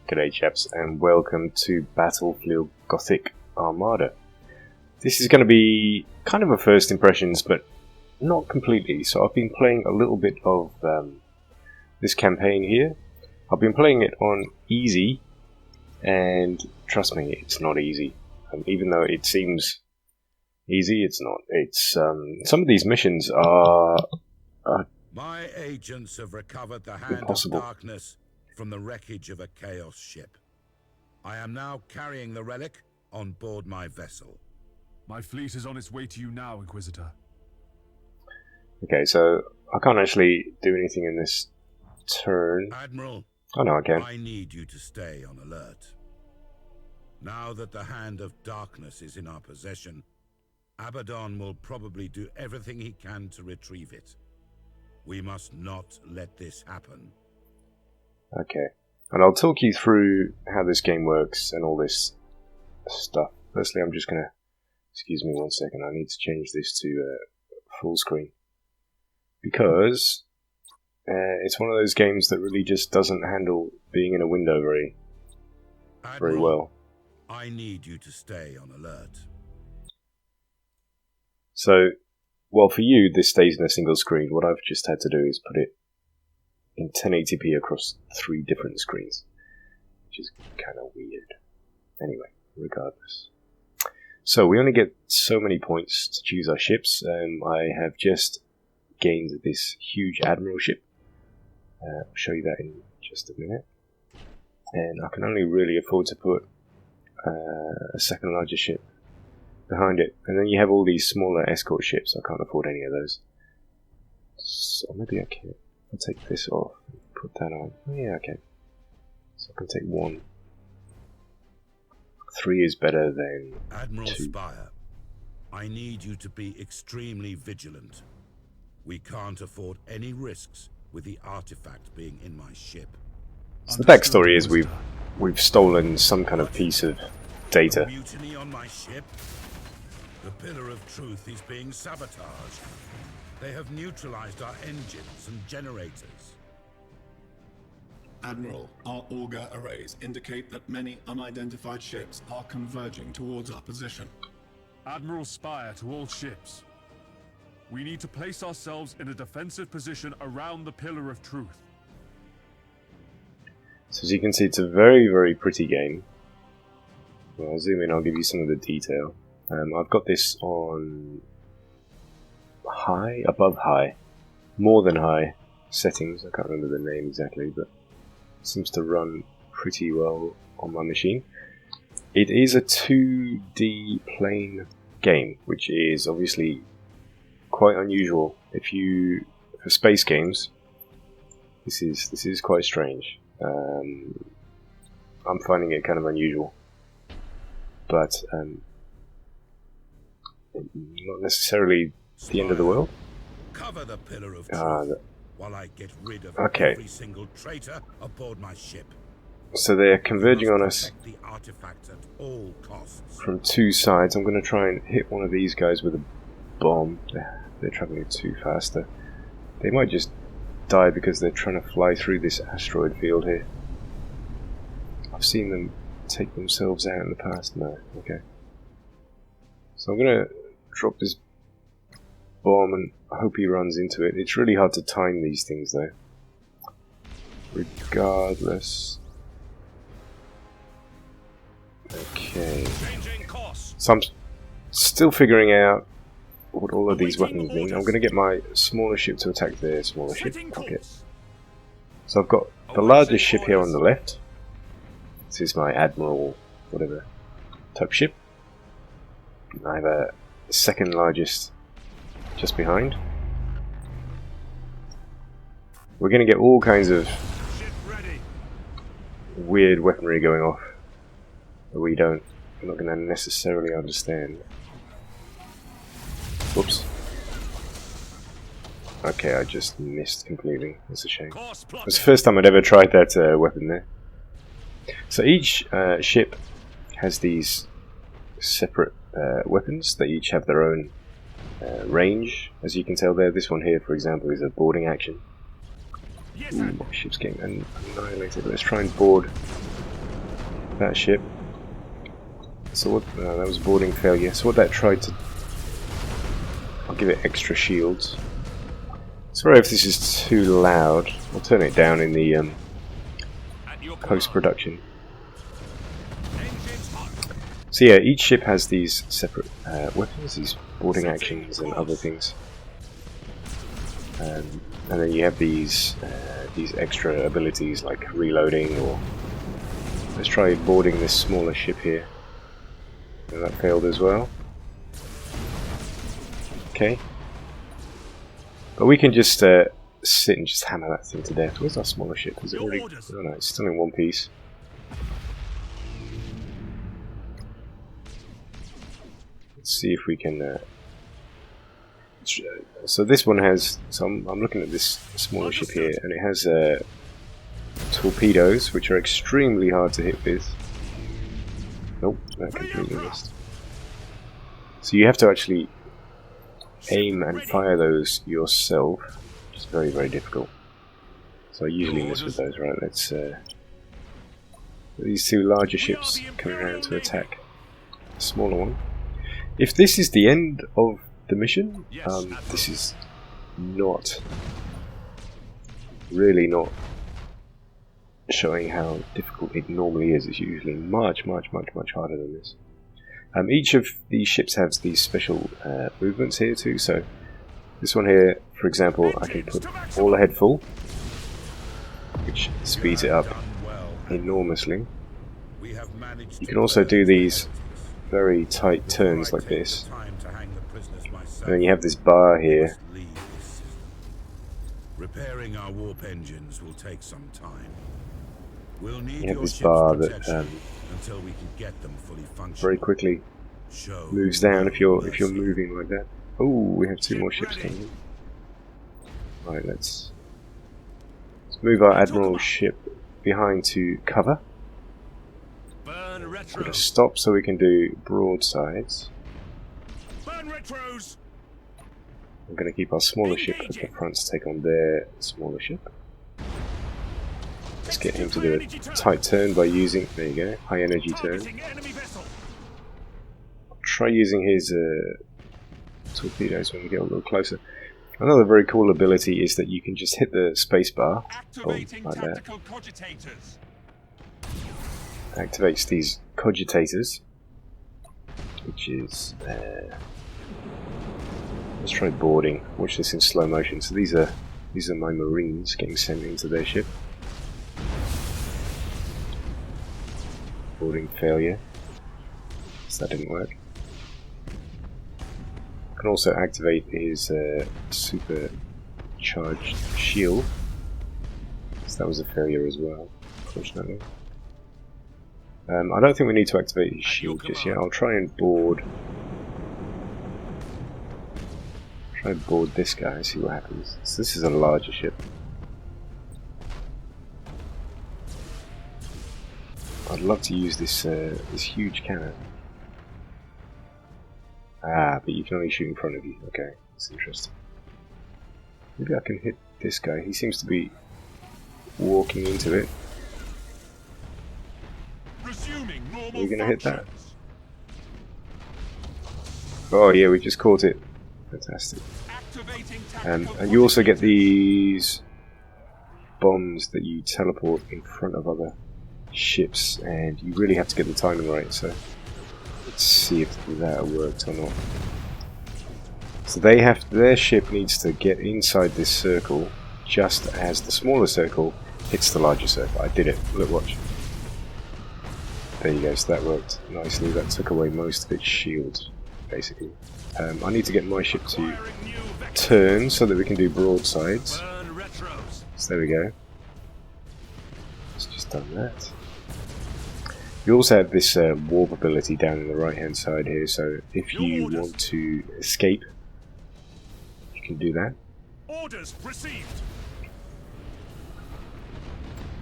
G'day chaps, and welcome to Battlefleet Gothic Armada. This is going to be kind of a first impressions, but not completely. So I've been playing a little bit of this campaign here. I've been playing it on easy, and trust me, it's not easy. Even though it seems easy, it's not. It's some of these missions are my agents have recovered the Hand impossible. of Darkness from the wreckage of a Chaos ship. I am now carrying the relic on board my vessel. My fleet is on its way to you now, Inquisitor. Okay, so I can't actually do anything in this turn. Admiral, Oh no, I can. I need you to stay on alert. Now that the Hand of Darkness is in our possession, Abaddon will probably do everything he can to retrieve it. We must not let this happen. Okay, and I'll talk you through how this game works and all this stuff. Firstly, I'm just going to, excuse me one second, I need to change this to full screen. Because it's one of those games that really just doesn't handle being in a window very well. I need you to stay on alert. So, well, for you, this stays in a single screen. What I've just had to do is put it in 1080p across 3 different screens, which is kind of weird. Anyway, regardless. So we only get so many points to choose our ships. I have just gained this huge admiral ship. I'll show you that in just a minute. And I can only really afford to put a second largest ship behind it. And then you have all these smaller escort ships. I can't afford any of those. So maybe I can. I'll take this off and put that on. Oh, yeah, okay. So I can take 1. 3 is better than Admiral 2. Spire, I need you to be extremely vigilant. We can't afford any risks with the artifact being in my ship. So the backstory is we've stolen some kind of piece of data. Mutiny on my ship? The Pillar of Truth is being sabotaged. They have neutralized our engines and generators. Admiral, our auger arrays indicate that many unidentified ships are converging towards our position. Admiral Spire to all ships. We need to place ourselves in a defensive position around the Pillar of Truth. So as you can see, it's a very, very pretty game. Well, I'll zoom in, I'll give you some of the detail. I've got this on high, above high, more than high settings. I can't remember the name exactly, but it seems to run pretty well on my machine. It is a 2D plane game, which is obviously quite unusual. For space games, this is quite strange. I'm finding it kind of unusual, but not necessarily the end of the world. Cover the Pillar of Truth while I get rid of every single traitor aboard my ship. So they're converging on us the artifact at all costs. From 2 sides. I'm going to try and hit one of these guys with a bomb. They're traveling too fast. They might just die because they're trying to fly through this asteroid field here. I've seen them take themselves out in the past. No, okay. So I'm going to drop this bomb and I hope he runs into it. It's really hard to time these things though. Regardless. Okay. So I'm still figuring out what all of these weapons mean. I'm going to get my smaller ship to attack their smaller ship. Okay. So I've got the largest ship here on the left. This is my Admiral, whatever, type ship. I have a second largest just behind. We're going to get all kinds of weird weaponry going off that we're not going to necessarily understand. Whoops. Okay, I just missed completely. That's a shame. It's the first time I'd ever tried that weapon there. So each ship has these separate weapons. They each have their own range. As you can tell there, this one here, for example, is a boarding action. Ooh, my ship's getting annihilated. Let's try and board that ship. So what? That was boarding failure. So what that tried to... I'll give it extra shields. Sorry if this is too loud. I'll turn it down in the post-production. So yeah, each ship has these separate weapons, these boarding actions and other things. And then you have these extra abilities like reloading, or let's try boarding this smaller ship here. And that failed as well. Okay. But we can just sit and just hammer that thing to death. Where's our smaller ship? Is it already... Oh no, it's still in one piece. Let's see if we can... so this one has... So I'm looking at this smaller ship here, and it has torpedoes, which are extremely hard to hit with. Nope, that completely missed. So you have to actually aim and fire those yourself, which is very, very difficult. So I usually miss with those. Right, let's... these two larger ships coming around to attack the smaller one. If this is the end of the mission, this is not... really not showing how difficult it normally is. It's usually much, much, much, much harder than this. Each of these ships has these special movements here too, so this one here, for example, I can put all ahead full, which speeds it up enormously. You can also do these very tight turns like this, and then you have this bar here. Repairing our warp engines will take some time. We'll need you have this bar that until we can get them fully functional. very quickly moves down if you're moving like that. Oh, we have two more ships coming in. Right, let's move our admiral's ship behind to cover. We're going to stop so we can do broadsides. We're going to keep our smaller ship at the front to take on their smaller ship. Let's get him to do a tight turn by using, there you go, high energy turn. Try using his torpedoes when we get a little closer. Another very cool ability is that you can just hit the spacebar, like that. Activates these cogitators, which is... let's try boarding. Watch this in slow motion. So these are my marines getting sent into their ship. Boarding failure. So that didn't work. Can also activate his supercharged shield. So that was a failure as well, unfortunately. I don't think we need to activate his shield just yet. I'll try and board. Try and board this guy, see what happens. So this is a larger ship. I'd love to use this this huge cannon. Ah, but you can only shoot in front of you. Okay, that's interesting. Maybe I can hit this guy. He seems to be walking into it. Are we going to hit that? Oh yeah, we just caught it. Fantastic. And you also get these bombs that you teleport in front of other ships, and you really have to get the timing right. So let's see if that worked or not. So their ship needs to get inside this circle just as the smaller circle hits the larger circle. I did it. Look, watch. There you go. So that worked nicely. That took away most of its shield, basically. I need to get my ship to turn so that we can do broadsides. So there we go. It's just done that. You also have this warp ability down in the right hand side here, so if you want to escape, you can do that. Orders received.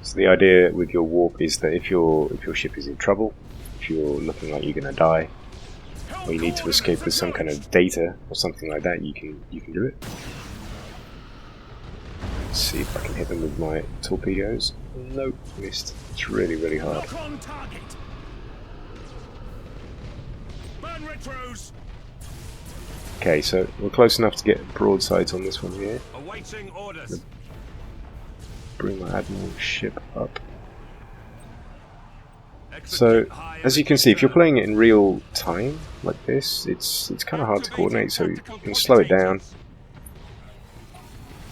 So the idea with your warp is that if your ship is in trouble, if you're looking like you're going to die, or you need to escape with some kind of data or something like that, you can do it. Let's see if I can hit them with my torpedoes. Nope, missed. It's really, really hard. Burn retros. Okay, so we're close enough to get broadsides on this one here. Awaiting orders. Bring my admiral ship up. So, as you can see, if you're playing it in real time like this, it's kind of hard to coordinate. So you can slow it down.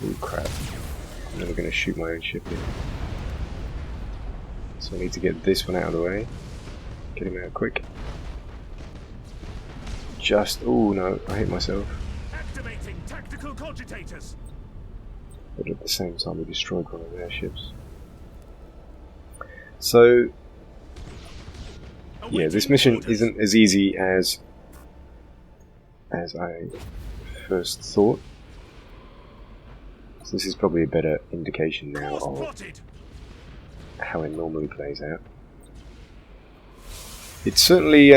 Oh crap! I'm never going to shoot my own ship here. So I need to get this one out of the way. Get him out quick. Oh no, I hit myself. Activating tactical cogitators. But at the same time we destroyed one of their ships. So yeah, this mission isn't as easy as I first thought. So this is probably a better indication now of how it normally plays out. It's certainly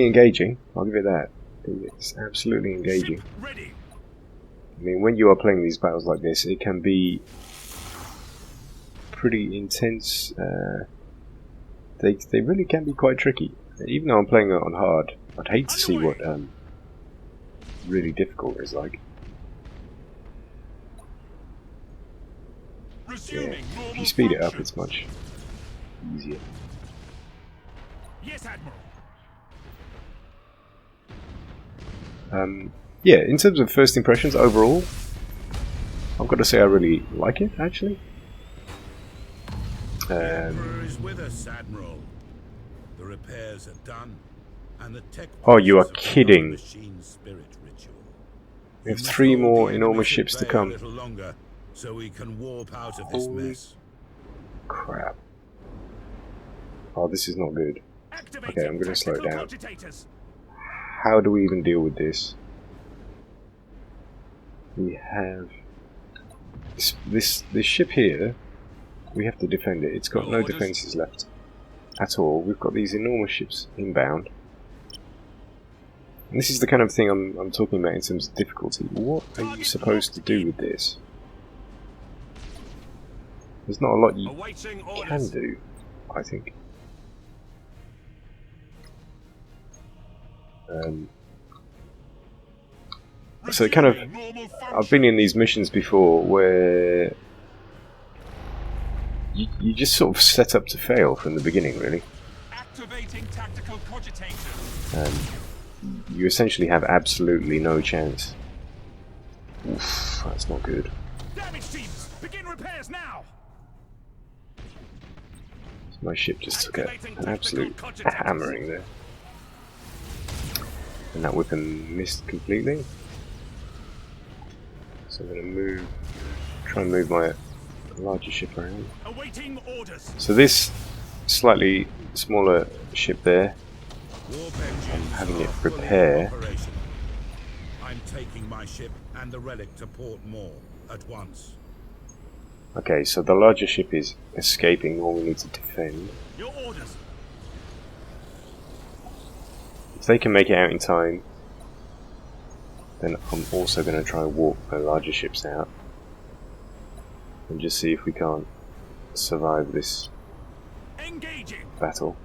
engaging, I'll give it that. It's absolutely engaging. I mean, when you are playing these battles like this, it can be pretty intense. They really can be quite tricky. Even though I'm playing it on hard, I'd hate to see what really difficult is like. Yeah, if you speed it up, it's much easier. Yes, Admiral. Yeah, in terms of first impressions overall, I've got to say I really like it, actually. The Emperor is with us, Admiral. The repairs are done, and the tech. Oh, you are kidding! Machine spirit ritual. We have 3 more enormous ships to come. A little longer, so we can warp out of this mess. Crap! Oh, this is not good. Okay, I'm going to slow it down. How do we even deal with this? We have this ship here. We have to defend it. It's got no defences left at all. We've got these enormous ships inbound. And this is the kind of thing I'm talking about in terms of difficulty. What are you supposed to do with this? There's not a lot you can do, I think. So kind of, I've been in these missions before where you just sort of set up to fail from the beginning, really. Activating tactical cogitators. You essentially have absolutely no chance. Oof, that's not good. Damage teams, begin repairs now. So my ship just took an absolute hammering there. And that weapon missed completely. So I'm going to try and move my larger ship around. Awaiting orders. So this slightly smaller ship there, I'm having it repair. I'm taking my ship and the relic to Port Moore at once. Okay, so the larger ship is escaping, all we need to defend. Your orders. If they can make it out in time, then I'm also going to try and warp my larger ships out and just see if we can't survive this battle.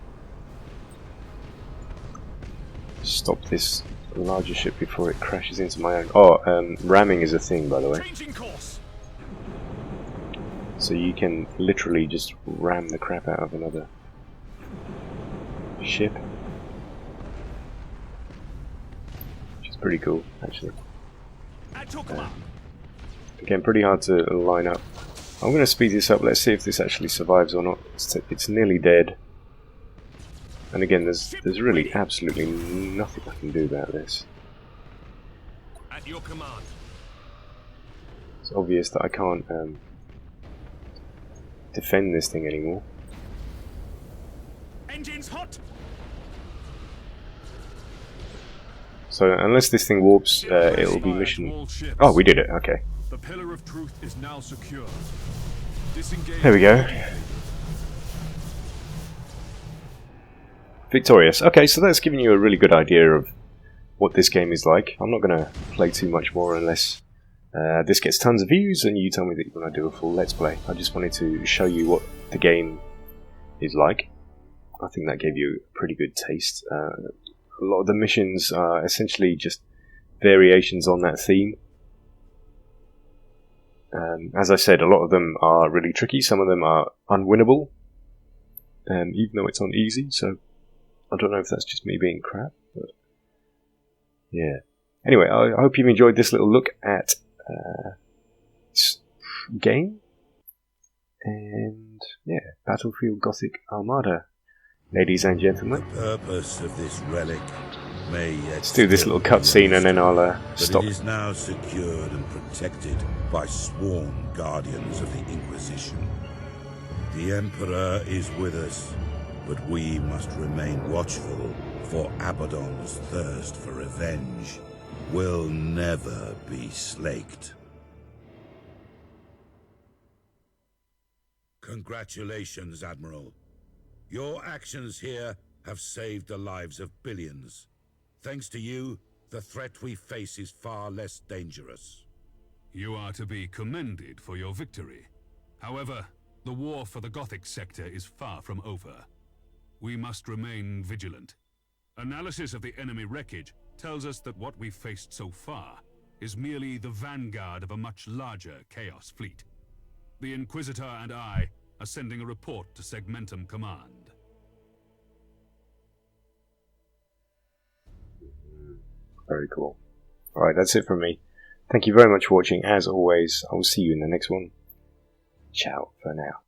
Stop this larger ship before it crashes into my own. Oh, ramming is a thing, by the way. So you can literally just ram the crap out of another ship. Pretty cool, actually. Again, pretty hard to line up. I'm going to speed this up. Let's see if this actually survives or not. It's nearly dead. And again, there's really absolutely nothing I can do about this. At your command. It's obvious that I can't defend this thing anymore. Engines hot. So unless this thing warps, it'll be mission. Oh, we did it. Okay. The pillar of truth is now secure. Disengage. There we go. Victorious. Okay, so that's given you a really good idea of what this game is like. I'm not going to play too much more unless this gets tons of views and you tell me that you want to do a full Let's Play. I just wanted to show you what the game is like. I think that gave you a pretty good taste. A lot of the missions are essentially just variations on that theme. As I said, a lot of them are really tricky. Some of them are unwinnable, even though it's on easy. So I don't know if that's just me being crap, but yeah. Anyway, I hope you've enjoyed this little look at this game. And yeah, Battlefield Gothic Armada, ladies and gentlemen. The purpose of this relic may yet Let's do this little cutscene and then I'll stop. But it is now secured and protected by sworn guardians of the Inquisition. The Emperor is with us, but we must remain watchful, for Abaddon's thirst for revenge will never be slaked. Congratulations, Admiral. Your actions here have saved the lives of billions. Thanks to you, the threat we face is far less dangerous. You are to be commended for your victory. However, the war for the Gothic sector is far from over. We must remain vigilant. Analysis of the enemy wreckage tells us that what we've faced so far is merely the vanguard of a much larger Chaos fleet. The Inquisitor and I are sending a report to Segmentum Command. Very cool. Alright, that's it from me. Thank you very much for watching. As always, I will see you in the next one. Ciao for now.